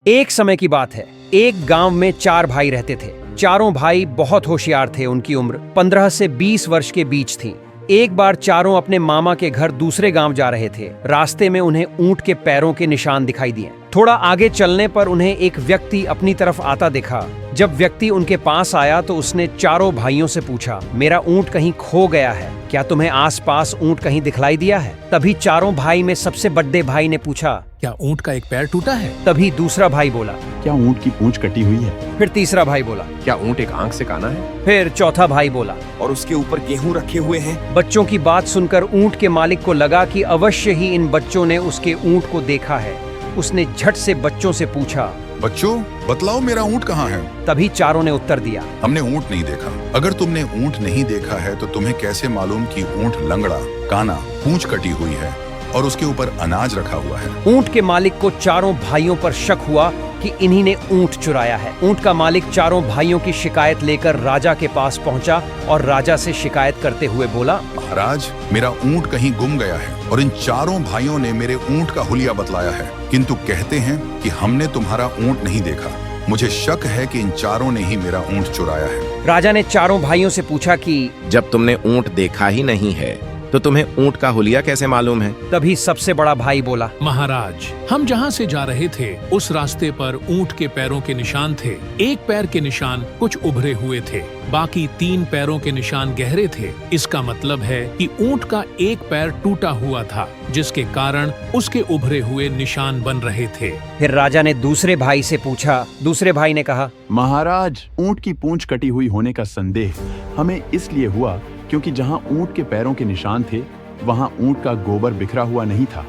एक समय की बात है। एक गांव में 4 भाई रहते थे। चारों भाई बहुत होशियार थे। उनकी उम्र 15 से 20 वर्ष के बीच थी। एक बार चारों अपने मामा के घर दूसरे गांव जा रहे थे। रास्ते में उन्हें ऊंट के पैरों के निशान दिखाई दिए। थोड़ा आगे चलने पर उन्हें एक व्यक्ति अपनी तरफ आता दिखा। जब व्यक्ति उनके पास आया तो उसने चारों भाइयों से पूछा, मेरा ऊंट कहीं खो गया है, क्या तुम्हें आसपास ऊंट कहीं दिखलाई दिया है? तभी चारों भाई में सबसे बड़े भाई ने पूछा, क्या ऊंट का एक पैर टूटा है? तभी दूसरा भाई बोला, क्या ऊंट की पूंछ कटी हुई है? फिर तीसरा भाई बोला, क्या ऊंट एक आंख से काना है? फिर चौथा भाई बोला। और उसके ऊपर गेहूं रखे हुए हैं। बच्चों की बात सुनकर ऊंट के मालिक को लगा कि अवश्य ही इन बच्चों ने उसके ऊंट को देखा है। उसने झट से बच्चों से पूछा, बच्चों बतलाओ मेरा ऊंट कहाँ है? तभी चारों ने उत्तर दिया, हमने ऊंट नहीं देखा। अगर तुमने ऊंट नहीं देखा है तो तुम्हें कैसे मालूम कि ऊंट लंगड़ा, काना, पूंछ कटी हुई है और उसके ऊपर अनाज रखा हुआ है? ऊंट के मालिक को चारों भाइयों पर शक हुआ कि इन्हीं ने ऊंट चुराया है। ऊंट का मालिक चारों भाइयों की शिकायत लेकर राजा के पास पहुंचा और राजा से शिकायत करते हुए बोला, महाराज, मेरा ऊंट कहीं गुम गया है और इन चारों भाइयों ने मेरे ऊंट का हुलिया बतलाया है, किंतु कहते हैं कि हमने तुम्हारा ऊंट नहीं देखा। मुझे शक है कि इन चारों ने ही मेरा ऊंट चुराया है। राजा ने चारों भाइयों से पूछा कि जब तुमने ऊंट देखा ही नहीं है तो तुम्हें ऊंट का हुलिया कैसे मालूम है? तभी सबसे बड़ा भाई बोला, महाराज, हम जहाँ से जा रहे थे उस रास्ते पर ऊंट के पैरों के निशान थे। एक पैर के निशान कुछ उभरे हुए थे, बाकी 3 पैरों के निशान गहरे थे। इसका मतलब है कि ऊंट का एक पैर टूटा हुआ था, जिसके कारण उसके उभरे हुए निशान बन रहे थे। फिर राजा ने दूसरे भाई से पूछा। दूसरे भाई ने कहा, महाराज, ऊंट की पूंछ कटी हुई होने का संदेह हमें इसलिए हुआ क्योंकि जहां ऊंट के पैरों के निशान थे वहां ऊंट का गोबर बिखरा हुआ नहीं था।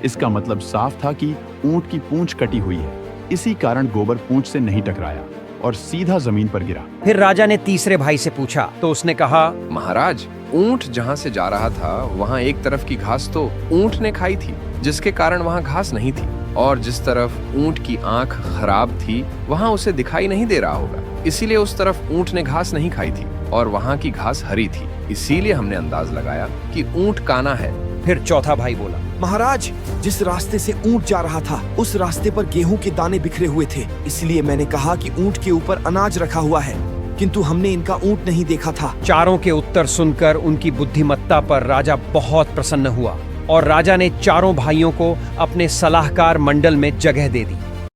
इसका मतलब साफ था कि ऊंट की पूंछ कटी हुई है। इसी कारण गोबर पूंछ से नहीं टकराया और सीधा जमीन पर गिरा। फिर राजा ने तीसरे भाई से पूछा तो उसने कहा, महाराज, ऊंट जहाँ से जा रहा था वहाँ एक तरफ की घास तो ऊंट ने खाई थी, जिसके कारण वहाँ घास नहीं थी, और जिस तरफ ऊंट की आंख खराब थी वहाँ उसे दिखाई नहीं दे रहा होगा, इसीलिए उस तरफ ऊंट ने घास नहीं खाई थी और वहाँ की घास हरी थी, इसीलिए हमने अंदाज लगाया कि ऊंट काना है। फिर चौथा भाई बोला, महाराज, जिस रास्ते से ऊंट जा रहा था उस रास्ते पर गेहूं के दाने बिखरे हुए थे, इसलिए मैंने कहा कि ऊंट के ऊपर अनाज रखा हुआ है, किंतु हमने इनका ऊंट नहीं देखा था। चारों के उत्तर सुनकर उनकी बुद्धिमत्ता पर राजा बहुत प्रसन्न हुआ और राजा ने चारों भाइयों को अपने सलाहकार मंडल में जगह दे दी।